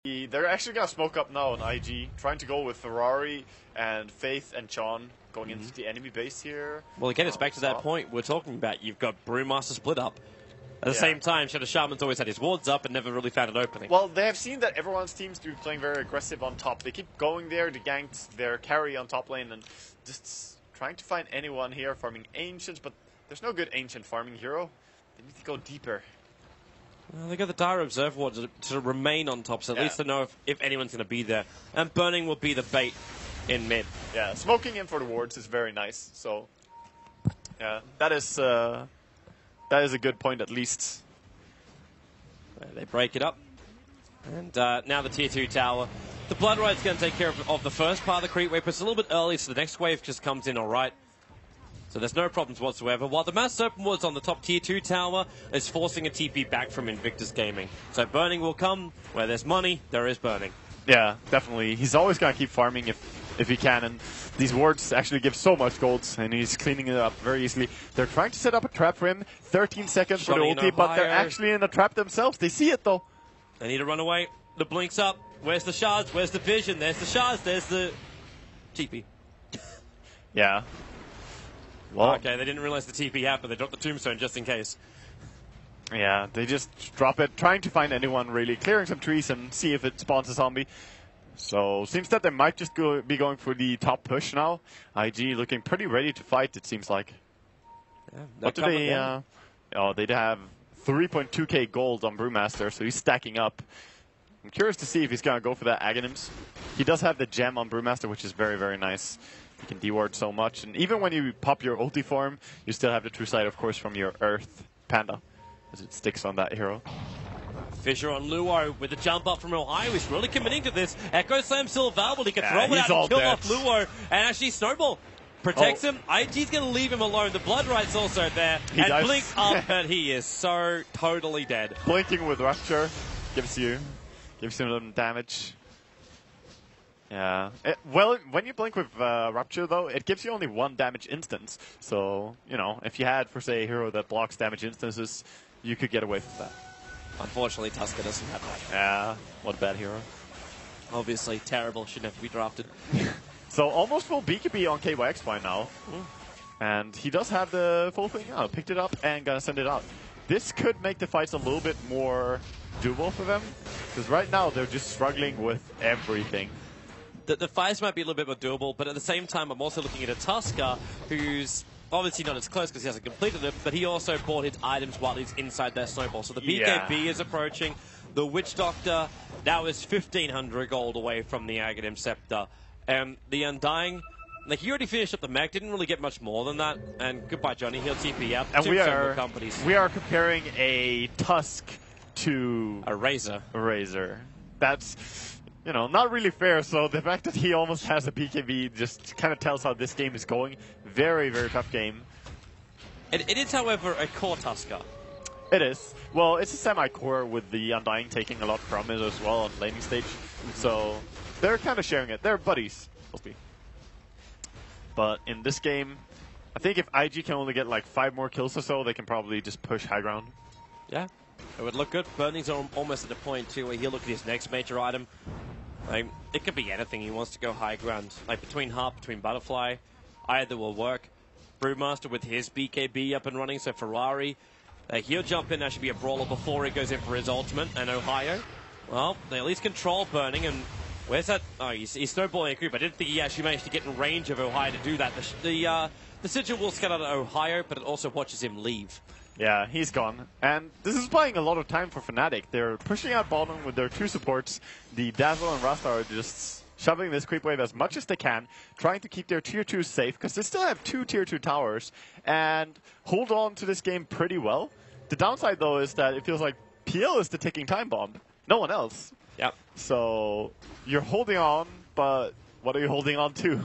They're actually going to smoke up now on IG, trying to go with Ferrari and Faith and John going into the enemy base here. Well, again, it's back to that point we're talking about. You've got Brewmaster split up. At the same time, Shadow Shaman's always had his wards up and never really found an opening. Well, they have seen that everyone's teams to be playing very aggressive on top. They keep going there, they ganked their carry on top lane, and just trying to find anyone here farming Ancients, but there's no good Ancient farming hero. They need to go deeper. Well, they got the Dire Observe ward to remain on top, so at least to know if anyone's going to be there. And Burning will be the bait in mid. Yeah, smoking in for the wards is very nice, so yeah, that is a good point at least. They break it up. And now the tier 2 tower. The Blood Ride's going to take care of the first part of the creep wave, but it's a little bit early, so the next wave just comes in alright. So there's no problems whatsoever. While the Mass Serpent Ward's on the top tier 2 tower is forcing a TP back from Invictus Gaming. So Burning will come. Where there's money, there is Burning. Yeah, definitely. He's always going to keep farming if he can, and these wards actually give so much gold, and he's cleaning it up very easily. They're trying to set up a trap for him. 13 seconds for the ulti, but they're actually in a trap themselves. They see it, though. They need to run away. The blink's up. Where's the shards? Where's the vision? There's the shards. There's the TP. Yeah. Well, okay, they didn't realize the TP happened. They dropped the tombstone just in case. Yeah, they just drop it, trying to find anyone really, clearing some trees and see if it spawns a zombie. So, seems that they might just be going for the top push now. IG looking pretty ready to fight, it seems like. Yeah, what do they... oh, they have 3.2k gold on Brewmaster, so he's stacking up. I'm curious to see if he's going to go for that Aghanims. He does have the gem on Brewmaster, which is very, very nice. You can deward so much, and even when you pop your ulti form, you still have the true sight, of course, from your Earth Panda, as it sticks on that hero. Fissure on Luo with the jump up from Ohio. He's really committing to this. Echo Slam still available. He can throw it out and kill off Luo. And actually, Snowball protects him. IG's going to leave him alone. The Blood Ride's also there. And Blink up, and he is so totally dead. Blinking with Rupture gives you some damage. Yeah. Well, when you blink with Rupture, though, it gives you only 1 damage instance. So, you know, if you had, for say, a hero that blocks damage instances, you could get away with that. Unfortunately, Tusker doesn't have that. Yeah, what a bad hero. Obviously, terrible. Shouldn't have to be drafted. So, almost full BKB on KYX by now. And he does have the full thing out. Picked it up and gonna send it out. This could make the fights a little bit more doable for them. Because right now, they're just struggling with everything. The fights might be a little bit more doable, but at the same time, I'm also looking at a Tusker who's obviously not as close because he hasn't completed it, but he also bought his items while he's inside that snowball. So the BKB is approaching. The Witch Doctor now is 1,500 gold away from the Aghanim Scepter. And the Undying, like, he already finished up the mech, didn't really get much more than that. And goodbye, Johnny. He'll TP out. And we are comparing a Tusk to a Razor. A Razor. That's, you know, not really fair. So the fact that he almost has a BKB just kind of tells how this game is going. Very, very tough game. It is, however, a core Tusker. It is. Well, it's a semi-core with the Undying taking a lot from it as well on laning stage. So they're kind of sharing it. They're buddies. But in this game, I think if IG can only get like 5 more kills or so, they can probably just push high ground. Yeah, it would look good. Burning's almost at the point too where he'll look at his next major item. Like, it could be anything. He wants to go high ground. Like between Harp, between Butterfly, either will work. Brewmaster with his BKB up and running, so Ferrari. He'll jump in, actually be a brawler before he goes in for his ultimate. And Ohio, well, they at least control Burning. And where's that? Oh, he's snowballing a creep. I didn't think he actually managed to get in range of Ohio to do that. The Sigil will scatter to Ohio, but it also watches him leave. Yeah, he's gone. And this is buying a lot of time for Fnatic. They're pushing out bottom with their 2 supports. The Dazzle and Rasta are just shoving this creep wave as much as they can, trying to keep their tier 2 safe, because they still have 2 tier 2 towers, and hold on to this game pretty well. The downside, though, is that it feels like PL is the ticking time bomb. No one else. Yep. So you're holding on, but what are you holding on to?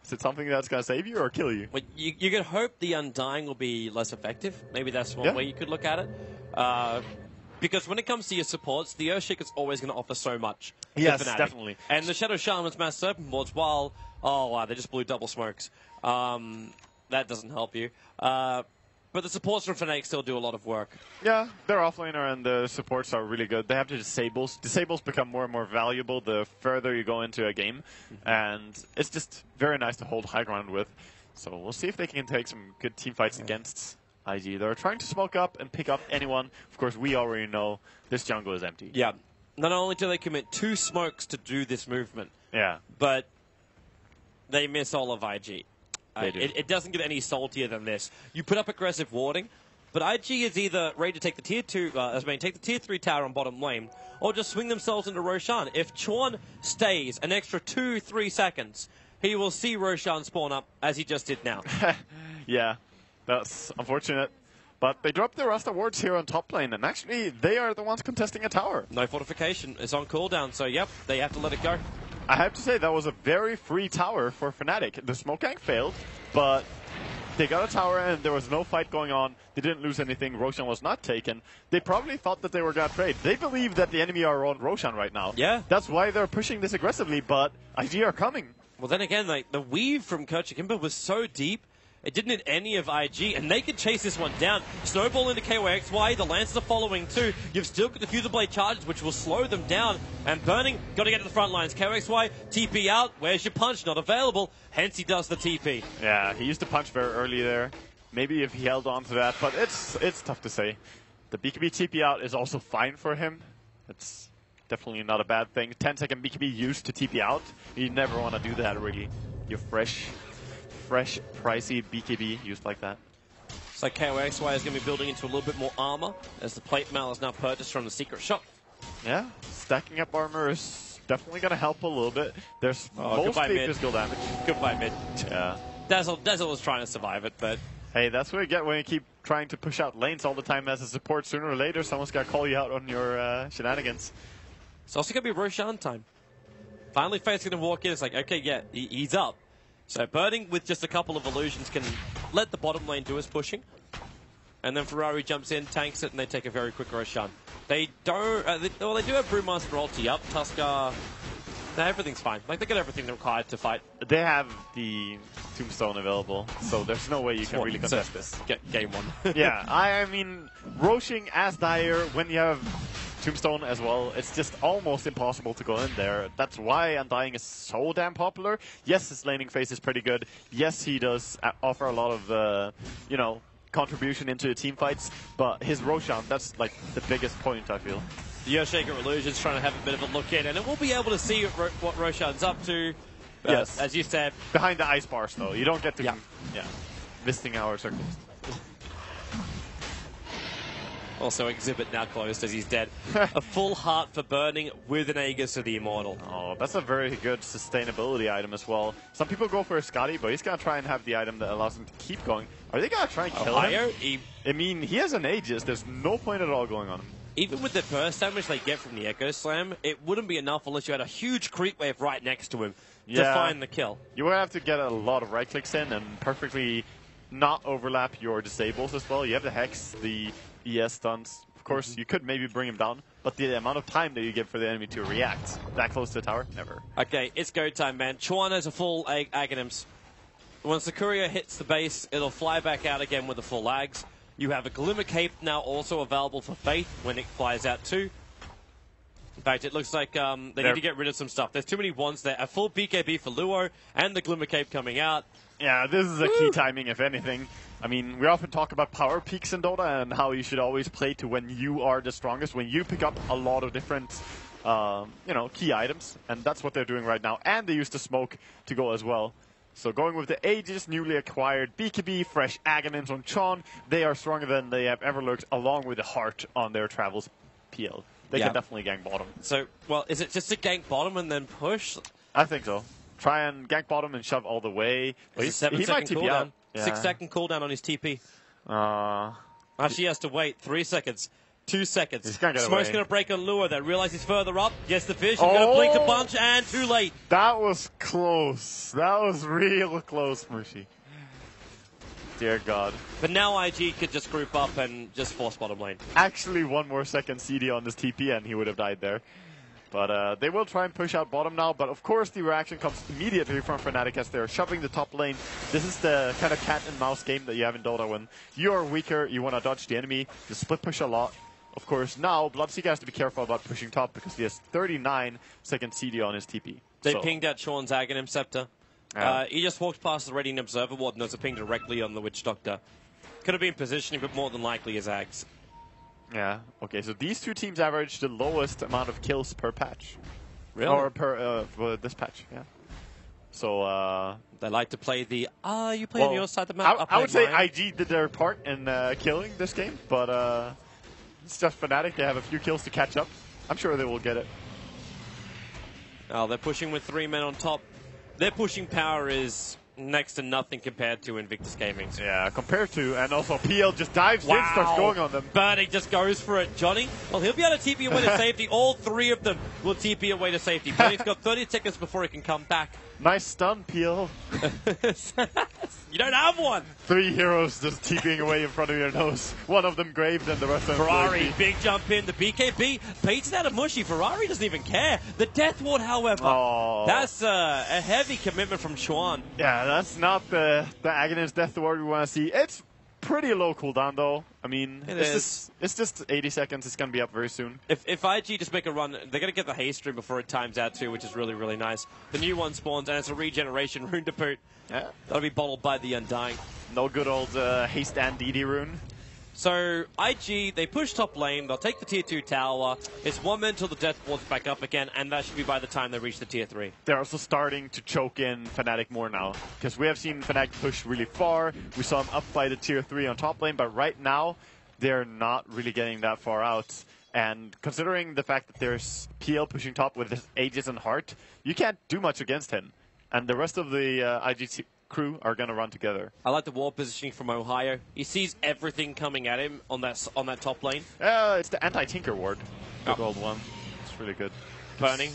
Is it something that's going to save you or kill you? Well, you could hope the Undying will be less effective. Maybe that's one way you could look at it. Because when it comes to your supports, the Earthshake is always going to offer so much. Yes, definitely. And the Shadow Shaman's Mass Serpent boards, while... Oh, wow, they just blew double smokes. That doesn't help you. But the supports from Fnatic still do a lot of work. Yeah, their offlaner and the supports are really good. They have the disables. Disables become more and more valuable the further you go into a game. And it's just very nice to hold high ground with. So we'll see if they can take some good team fights against IG. They're trying to smoke up and pick up anyone. Of course, we already know this jungle is empty. Yeah. Not only do they commit 2 smokes to do this movement, but they miss all of IG. It doesn't get any saltier than this. You put up aggressive warding, but IG is either ready to take the tier 2, take the tier 3 tower on bottom lane, or just swing themselves into Roshan. If Chuan stays an extra 2-3 seconds, he will see Roshan spawn up, as he just did now. Yeah, that's unfortunate. But they dropped their Rasta wards here on top lane, and actually they are the ones contesting a tower. No fortification. It's on cooldown, so yep, they have to let it go. I have to say, that was a very free tower for Fnatic. The smoke gank failed, but they got a tower and there was no fight going on. They didn't lose anything. Roshan was not taken. They probably thought that they were going to trade. They believe that the enemy are on Roshan right now. Yeah. That's why they're pushing this aggressively, but IG are coming. Well, then again, like, the weave from Kerchakimba was so deep, it didn't hit any of IG, and they could chase this one down. Snowball into KYXY, the Lancers are following too. You've still got the Diffuser Blade charges, which will slow them down. And Burning, got to get to the front lines. KYXY, TP out, where's your punch? Not available, hence he does the TP. Yeah, he used to punch very early there. Maybe if he held on to that, but it's tough to say. The BKB TP out is also fine for him. It's definitely not a bad thing. 10-second BKB used to TP out. You never want to do that, really. You're fresh, pricey BKB used like that. So KOXY is going to be building into a little bit more armor as the plate mail is now purchased from the secret shop. Yeah, stacking up armor is definitely going to help a little bit. There's mostly physical damage. Goodbye mid. Yeah. Dazzle was trying to survive it, but... Hey, that's what you get when you keep trying to push out lanes all the time as a support. Sooner or later, someone's got to call you out on your shenanigans. It's also going to be Roshan time. Finally, Faith's going to walk in. It's like, okay, yeah, he's up. So Burning, with just a couple of illusions, can let the bottom lane do his pushing. And then Ferrari jumps in, tanks it, and they take a very quick Roshan. They don't... they do have Brewmaster ulti up. Tuskar... No, everything's fine. Like, they got everything required to fight. They have the Tombstone available, so there's no way you can really contest this. Game 1. Yeah, I mean, Roshing as Dire when you have Tombstone as well, it's just almost impossible to go in there. That's why Undying is so damn popular. Yes, his laning phase is pretty good. Yes, he does offer a lot of, you know, contribution into the team fights, but his Roshan, that's like the biggest point, I feel. The Earthshaker Illusion's trying to have a bit of a look in, and it will be able to see what Roshan's up to. Yes. As you said. Behind the ice bars, though. You don't get to... Yeah. Visiting our circles. Also, Exhibit now closed as he's dead. A full heart for Burning with an Aegis of the Immortal. Oh, that's a very good sustainability item as well. Some people go for a Scotty, but he's going to try and have the item that allows him to keep going. Are they going to try and kill him? I mean, he has an Aegis. There's no point at all going on him. Even with the burst damage they get from the Echo Slam, it wouldn't be enough unless you had a huge creep wave right next to him to find the kill. You would have to get a lot of right clicks in and perfectly not overlap your disables as well. You have the Hex, the ES stuns. Of course, you could maybe bring him down, but the amount of time that you give for the enemy to react that close to the tower, never. Okay, it's go time, man. Chuan has a full Aghanims. Once the courier hits the base, it'll fly back out again with the full Ags. You have a Glimmer Cape now also available for Faith when it flies out too. In fact, it looks like they need to get rid of some stuff. There's too many wands there. A full BKB for Luo and the Glimmer Cape coming out. Yeah, this is a key timing, if anything. I mean, we often talk about power peaks in Dota and how you should always play to when you are the strongest, when you pick up a lot of different, you know, key items. And that's what they're doing right now. And they use the smoke to go as well. So going with the Aegis, newly acquired BKB, fresh Aghanims on Chon, they are stronger than they have ever looked, along with the Heart on their Travels PL. They can definitely gank bottom. So, well, is it just to gank bottom and then push? I think so. Try and gank bottom and shove all the way. Well, he might TP out. 6-second cooldown on his TP. Actually, he has to wait 3 seconds. 2 seconds. Smoke's going to break on Lure. They realize he's further up. Gets the vision. Going to blink a bunch, and too late. That was close. That was real close, Mushi. Dear God. But now IG could just group up and just force bottom lane. Actually, 1 more second CD on this TP, and he would have died there. But they will try and push out bottom now, but of course the reaction comes immediately from Fnatic as they're shoving the top lane. This is the kind of cat and mouse game that you have in Dota when you're weaker, you want to dodge the enemy, you split push a lot. Of course, now Bloodseeker has to be careful about pushing top because he has 39-second CD on his TP. They pinged out Sean's Aghanim Scepter. Yeah. He just walked past the Radiant Observer Ward and there's a ping directly on the Witch Doctor. Could have been positioning, but more than likely his Ags. Yeah, okay, so these two teams average the lowest amount of kills per patch. Really? Or per, for this patch, yeah. So, they like to play the, you play on your side of the map? I would say IG did their part in killing this game, but it's just Fnatic. They have a few kills to catch up. I'm sure they will get it. Oh, they're pushing with 3 men on top. Their pushing power is next to nothing compared to Invictus Gaming's. Yeah, compared to, and also PL just dives in, starts going on them. Burning just goes for it. Johnny, well, he'll be able to TP away to safety. All 3 of them will TP away to safety. Burning's got 30 seconds before he can come back. Nice stun, PL. You don't have one. 3 heroes just TPing away in front of your nose. One of them graved and the rest of them Ferrari, big jump in. The BKB beats it out of Mushy. Ferrari doesn't even care. The Death Ward, however, that's a heavy commitment from Chuan. Yeah, that's not the Aghanim's Death Ward we want to see. It's pretty low cooldown, though. I mean, it's just 80 seconds. It's going to be up very soon. If IG just make a run, they're going to get the haste stream before it times out, too, which is really, really nice. The new one spawns, and it's a regeneration rune to boot. Yeah. That'll be bottled by the Undying. No good old haste and DD rune. So, IG, they push top lane, they'll take the tier 2 tower, it's 1 minute until the Death Ward's back up again, and that should be by the time they reach the tier 3. They're also starting to choke in Fnatic more now, because we have seen Fnatic push really far. We saw them up by the tier 3 on top lane, but right now, they're not really getting that far out. And considering the fact that there's PL pushing top with his Aegis and Heart, you can't do much against him. And the rest of the IG crew are going to run together. I like the wall positioning from Ohio. He sees everything coming at him on that top lane. It's the anti-Tinker ward. Good old one. It's really good. Burning.